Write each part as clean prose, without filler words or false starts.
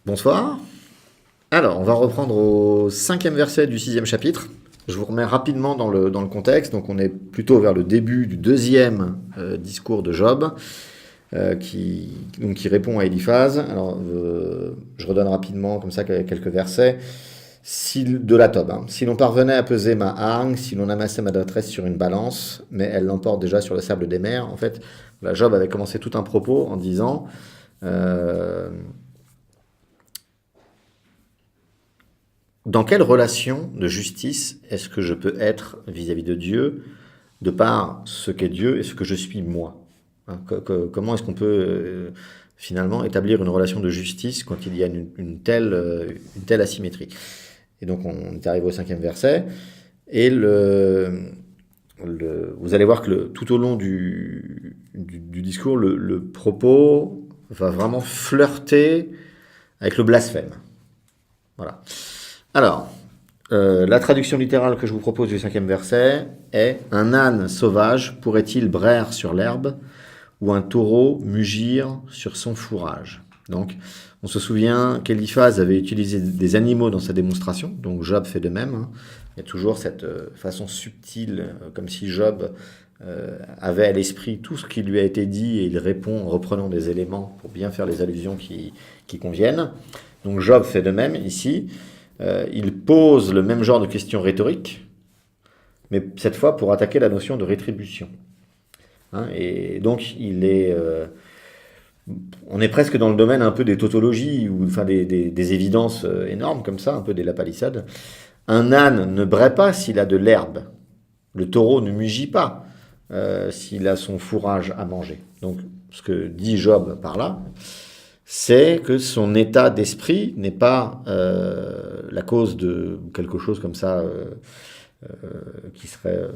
Bonsoir. Alors, on va reprendre au cinquième verset du sixième chapitre. Je vous remets rapidement dans le contexte. Donc, on est plutôt vers le début du deuxième discours de Job, qui répond à Éliphaz. Alors, je redonne rapidement, comme ça, quelques versets. De la Tob. Si l'on parvenait à peser ma hargne, si l'on amassait ma détresse sur une balance, mais elle l'emporte déjà sur le sable des mers. En fait, là, Job avait commencé tout un propos en disant... dans quelle relation de justice est-ce que je peux être vis-à-vis de Dieu, de par ce qu'est Dieu et ce que je suis moi? Comment est-ce qu'on peut finalement établir une relation de justice quand il y a une telle asymétrie? Et donc on est arrivé au cinquième verset, et vous allez voir que tout au long du discours, le propos va vraiment flirter avec le blasphème. Voilà. Alors, la traduction littérale que je vous propose du cinquième verset est « Un âne sauvage pourrait-il braire sur l'herbe ou un taureau mugir sur son fourrage ?» Donc, on se souvient qu'Éliphaz avait utilisé des animaux dans sa démonstration, donc Job fait de même. Il y a toujours cette façon subtile, comme si Job avait à l'esprit tout ce qui lui a été dit, et il répond en reprenant des éléments pour bien faire les allusions qui conviennent. Donc Job fait de même ici. Il pose le même genre de questions rhétoriques, mais cette fois pour attaquer la notion de rétribution. Et donc on est presque dans le domaine un peu des tautologies, ou enfin des évidences énormes comme ça, un peu des lapalissades. Un âne ne braie pas s'il a de l'herbe. Le taureau ne mugit pas s'il a son fourrage à manger. Donc ce que dit Job par là, c'est que son état d'esprit n'est pas la cause de quelque chose comme ça qui serait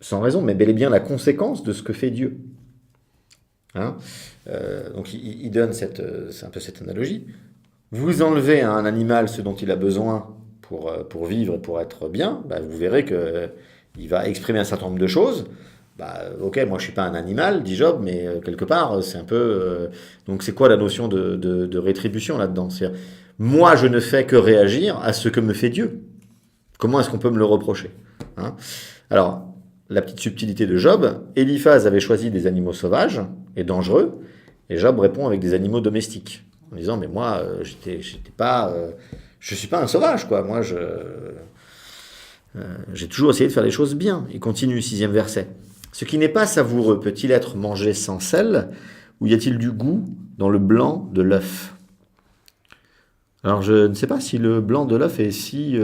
sans raison, mais bel et bien la conséquence de ce que fait Dieu. Donc il donne c'est un peu cette analogie. Vous enlevez à un animal ce dont il a besoin pour vivre et pour être bien, vous verrez qu'il va exprimer un certain nombre de choses. Ok, moi je suis pas un animal, dit Job, mais quelque part c'est un peu... donc c'est quoi la notion de rétribution là-dedans? C'est-à-dire, moi je ne fais que réagir à ce que me fait Dieu. Comment est-ce qu'on peut me le reprocher? Alors, la petite subtilité de Job, Éliphaz avait choisi des animaux sauvages et dangereux, et Job répond avec des animaux domestiques, en disant, mais moi j'étais pas... je suis pas un sauvage, quoi. Moi j'ai toujours essayé de faire les choses bien. Il continue, sixième verset. Ce qui n'est pas savoureux peut-il être mangé sans sel, ou y a-t-il du goût dans le blanc de l'œuf? Alors je ne sais pas si le blanc de l'œuf est si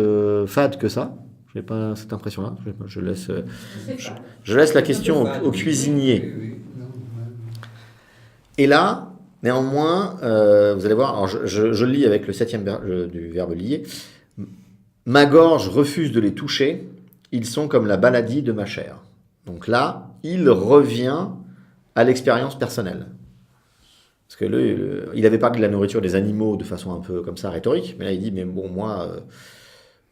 fade que ça. Je n'ai pas cette impression-là. Je laisse la question au cuisinier. Et là, néanmoins, vous allez voir, alors je lis avec le septième du verbe lié. Ma gorge refuse de les toucher, ils sont comme la maladie de ma chair. Donc là, il revient à l'expérience personnelle. Parce que il avait parlé de la nourriture des animaux de façon un peu comme ça rhétorique, mais là il dit, mais bon, moi,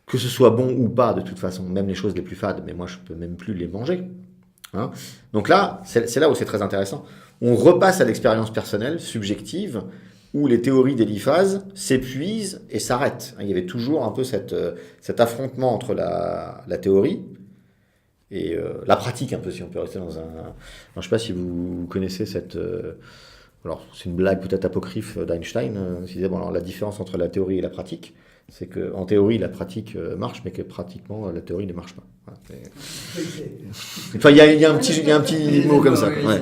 que ce soit bon ou pas, de toute façon, même les choses les plus fades, mais moi je peux même plus les manger. Donc là, c'est là où c'est très intéressant. On repasse à l'expérience personnelle, subjective, où les théories d'Éliphaz s'épuisent et s'arrêtent. Il y avait toujours un peu cet affrontement entre la théorie et la pratique, un peu, si on peut rester dans un... Alors, je ne sais pas si vous connaissez cette... alors, c'est une blague peut-être apocryphe d'Einstein, qui disait, bon, alors, la différence entre la théorie et la pratique, c'est qu'en théorie, la pratique marche, mais que pratiquement, la théorie ne marche pas. Enfin, il y a un petit mot comme ça. Ouais.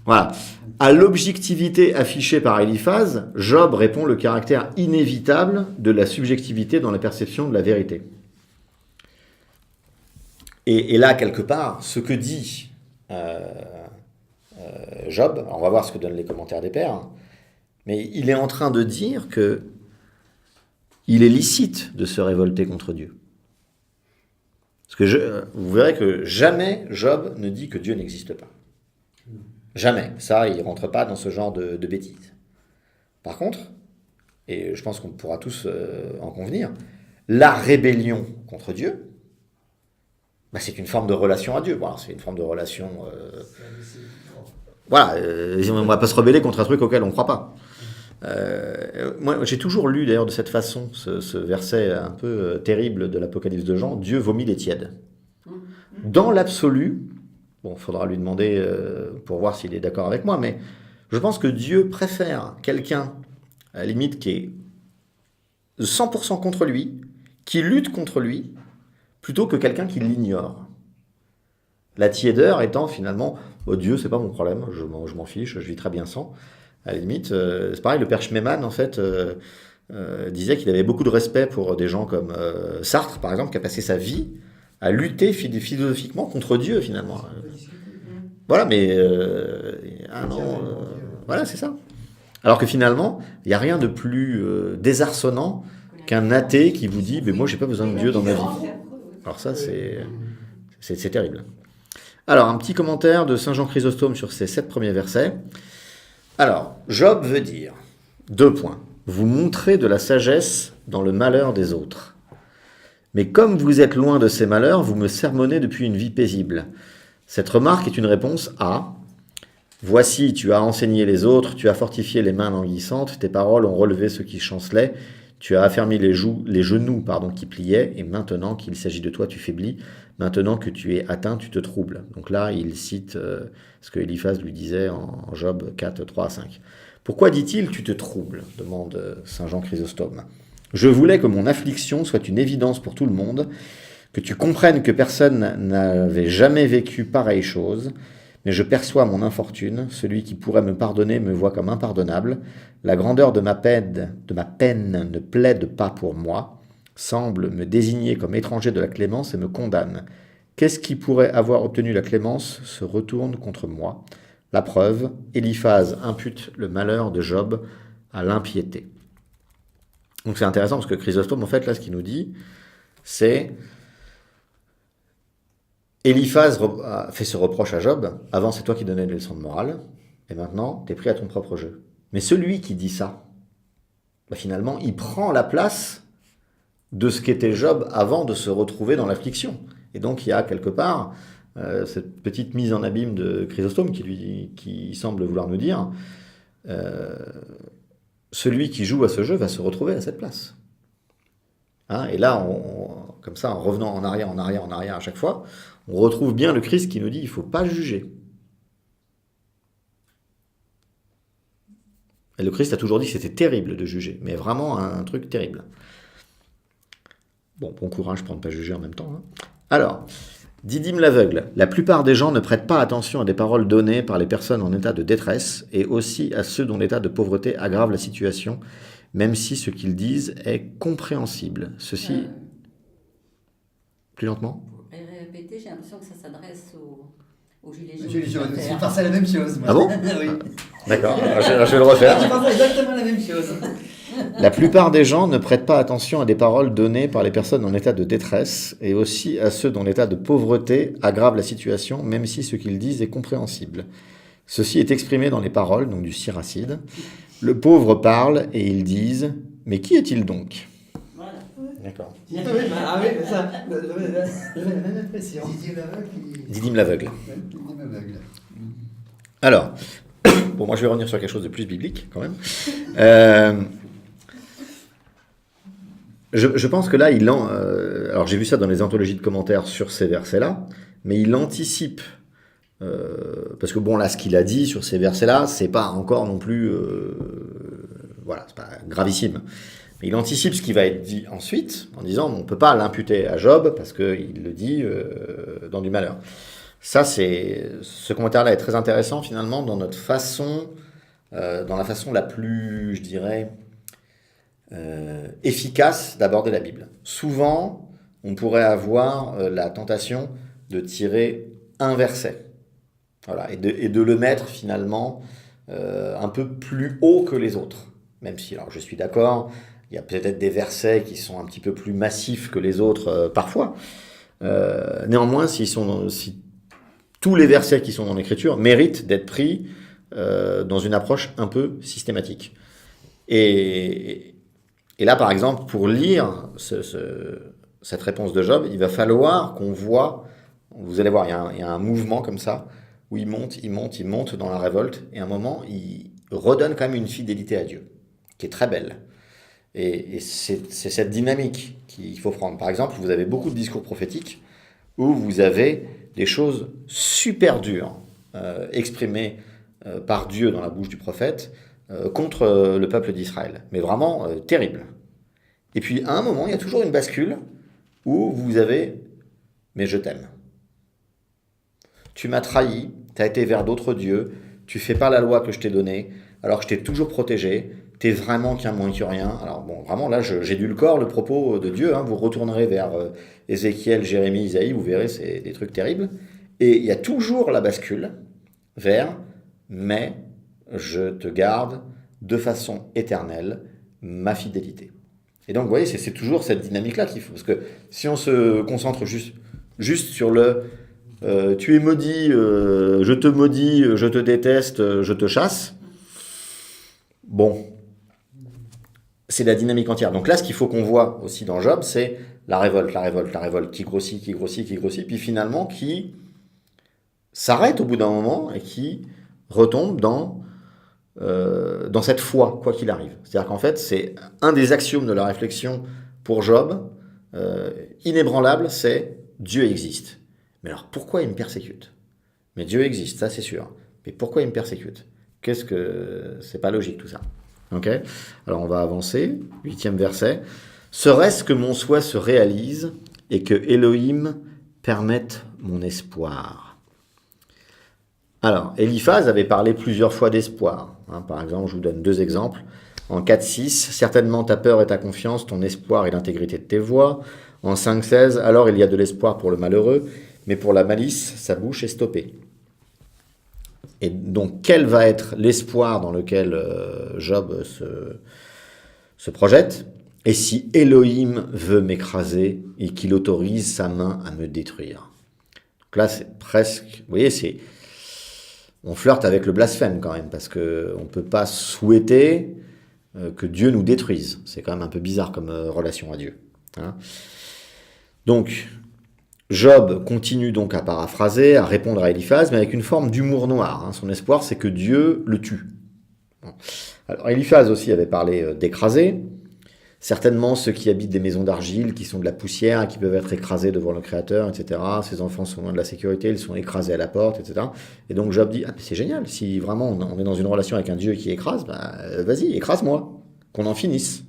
Voilà. À l'objectivité affichée par Éliphaz, Job répond le caractère inévitable de la subjectivité dans la perception de la vérité. Et là, quelque part, ce que dit Job, alors on va voir ce que donnent les commentaires des pairs, mais il est en train de dire que il est licite de se révolter contre Dieu. Parce que vous verrez que jamais Job ne dit que Dieu n'existe pas. Jamais. Ça, il ne rentre pas dans ce genre de bêtises. Par contre, et je pense qu'on pourra tous en convenir, la rébellion contre Dieu, c'est une forme de relation à Dieu. Bon, c'est une forme de relation... voilà, on ne va pas se rebeller contre un truc auquel on ne croit pas. Moi, j'ai toujours lu d'ailleurs de cette façon ce verset un peu terrible de l'Apocalypse de Jean, Dieu vomit les tièdes. Dans l'absolu, bon, il faudra lui demander pour voir s'il est d'accord avec moi, mais je pense que Dieu préfère quelqu'un, à la limite, qui est 100% contre lui, qui lutte contre lui, plutôt que quelqu'un qui l'ignore. La tiédeur étant finalement, oh, Dieu, c'est pas mon problème, je m'en fiche, je vis très bien sans. À la limite, c'est pareil, le père Schmemann, en fait, disait qu'il avait beaucoup de respect pour des gens comme Sartre, par exemple, qui a passé sa vie à lutter philosophiquement contre Dieu, finalement. Voilà, mais ah non, voilà, c'est ça. Alors que finalement, il n'y a rien de plus désarçonnant qu'un athée qui vous dit, mais moi, j'ai pas besoin de Dieu dans ma vie. Alors ça, c'est terrible. Alors, un petit commentaire de Saint Jean Chrysostome sur ces 7 premiers versets. Alors, Job veut dire, 2 points, vous montrez de la sagesse dans le malheur des autres. Mais comme vous êtes loin de ces malheurs, vous me sermonnez depuis une vie paisible. Cette remarque est une réponse à « Voici, tu as enseigné les autres, tu as fortifié les mains languissantes, tes paroles ont relevé ceux qui chancelaient, tu as affermi les genoux qui pliaient, et maintenant qu'il s'agit de toi, tu faiblis. Maintenant que tu es atteint, tu te troubles. » Donc là, il cite ce que Eliphaz lui disait en Job 4, 3 à 5. « Pourquoi dit-il tu te troubles ?» demande Saint Jean Chrysostome. « Je voulais que mon affliction soit une évidence pour tout le monde, que tu comprennes que personne n'avait jamais vécu pareille chose. Mais je perçois mon infortune, celui qui pourrait me pardonner me voit comme impardonnable. La grandeur de ma peine ne plaide pas pour moi, semble me désigner comme étranger de la clémence et me condamne. Qu'est-ce qui pourrait avoir obtenu la clémence se retourne contre moi. La preuve, Eliphaz impute le malheur de Job à l'impiété. Donc c'est intéressant parce que Chrysostome, en fait, là, ce qu'il nous dit, c'est... Eliphaz fait ce reproche à Job, avant c'est toi qui donnais des leçons de morale, et maintenant t'es pris à ton propre jeu. Mais celui qui dit ça, finalement, il prend la place de ce qu'était Job avant de se retrouver dans l'affliction. Et donc il y a quelque part cette petite mise en abîme de Chrysostome qui semble vouloir nous dire celui qui joue à ce jeu va se retrouver à cette place. Hein, et là, comme ça, en revenant en arrière à chaque fois, on retrouve bien le Christ qui nous dit il ne faut pas juger. Et le Christ a toujours dit que c'était terrible de juger, mais vraiment un truc terrible. Bon courage pour ne pas juger en même temps. Hein. Alors, Didyme l'aveugle. La plupart des gens ne prêtent pas attention à des paroles données par les personnes en état de détresse et aussi à ceux dont l'état de pauvreté aggrave la situation, même si ce qu'ils disent est compréhensible. Ceci... Plus lentement ? Répéter, j'ai l'impression que ça s'adresse aux gilets jaunes. Gilets jaunes, je pensais à la même chose. Moi. Ah bon ? Oui. D'accord, je vais le refaire. Je pensais exactement la même chose. La plupart des gens ne prêtent pas attention à des paroles données par les personnes en état de détresse et aussi à ceux dont l'état de pauvreté aggrave la situation, même si ce qu'ils disent est compréhensible. Ceci est exprimé dans les paroles, donc du siracide. Le pauvre parle et ils disent « Mais qui est-il donc ?» D'accord. Ah oui, mais ça, j'avais la même impression. Didyme l'aveugle. Alors, bon, moi je vais revenir sur quelque chose de plus biblique quand même. Je pense que là, alors j'ai vu ça dans les anthologies de commentaires sur ces versets-là, mais il anticipe, parce que bon là, ce qu'il a dit sur ces versets-là, c'est pas encore non plus, voilà, c'est pas gravissime. Mais il anticipe ce qui va être dit ensuite, en disant on ne peut pas l'imputer à Job, parce qu'il le dit dans du malheur. Ce commentaire-là est très intéressant finalement dans notre façon, dans la façon la plus, je dirais, efficace d'aborder la Bible. Souvent, on pourrait avoir la tentation de tirer un verset, voilà, et de le mettre finalement un peu plus haut que les autres. Même si, alors je suis d'accord, il y a peut-être des versets qui sont un petit peu plus massifs que les autres parfois. Néanmoins, si tous les versets qui sont dans l'Écriture méritent d'être pris dans une approche un peu systématique. Et là, par exemple, pour lire cette réponse de Job, il va falloir qu'on voit, vous allez voir, il y a un mouvement comme ça, où il monte dans la révolte, et à un moment, il redonne quand même une fidélité à Dieu. qui est très belle. Et c'est cette dynamique qu'il faut prendre. Par exemple, vous avez beaucoup de discours prophétiques où vous avez des choses super dures exprimées par Dieu dans la bouche du prophète contre le peuple d'Israël. Mais vraiment terrible. Et puis à un moment, il y a toujours une bascule où vous avez « mais je t'aime ». Tu m'as trahi, tu as été vers d'autres dieux, tu fais pas la loi que je t'ai donnée, alors que je t'ai toujours protégé, t'es vraiment qu'un moins que rien. Alors bon, vraiment là, j'édulcore le propos de Dieu, hein. Vous retournerez vers Ézéchiel, Jérémie, Isaïe, vous verrez, c'est des trucs terribles. Et il y a toujours la bascule vers « mais je te garde de façon éternelle ma fidélité ». Et donc, vous voyez, c'est toujours cette dynamique-là qu'il faut. Parce que si on se concentre juste sur le tu es maudit, je te maudis, je te déteste, je te chasse, bon, c'est la dynamique entière. Donc là, ce qu'il faut qu'on voit aussi dans Job, c'est la révolte qui grossit, puis finalement qui s'arrête au bout d'un moment et qui retombe dans cette foi, quoi qu'il arrive. C'est-à-dire qu'en fait, c'est un des axiomes de la réflexion pour Job, inébranlable, c'est Dieu existe. Mais alors, pourquoi il me persécute? Mais Dieu existe, ça c'est sûr. Mais pourquoi il me persécute? C'est pas logique tout ça. Ok? Alors on va avancer. 8e verset. Serait-ce que mon souhait se réalise et que Elohim permette mon espoir? Alors, Eliphaz avait parlé plusieurs fois d'espoir. Par exemple, je vous donne 2 exemples. En 4.6, certainement ta peur et ta confiance, ton espoir et l'intégrité de tes voies. En 5.16, alors il y a de l'espoir pour le malheureux, mais pour la malice, sa bouche est stoppée. Et donc, quel va être l'espoir dans lequel Job se projette? Et si Elohim veut m'écraser et qu'il autorise sa main à me détruire? Donc là, c'est presque... Vous voyez, on flirte avec le blasphème quand même, parce qu'on ne peut pas souhaiter que Dieu nous détruise. C'est quand même un peu bizarre comme relation à Dieu. Hein. Donc, Job continue donc à paraphraser, à répondre à Eliphaz, mais avec une forme d'humour noir. Hein. Son espoir, c'est que Dieu le tue. Alors, Eliphaz aussi avait parlé d'écraser. Certainement ceux qui habitent des maisons d'argile, qui sont de la poussière et qui peuvent être écrasés devant le Créateur, etc. Ces enfants sont loin de la sécurité, ils sont écrasés à la porte, etc. Et donc Job dit, c'est génial, si vraiment on est dans une relation avec un Dieu qui écrase, vas-y, écrase-moi, qu'on en finisse.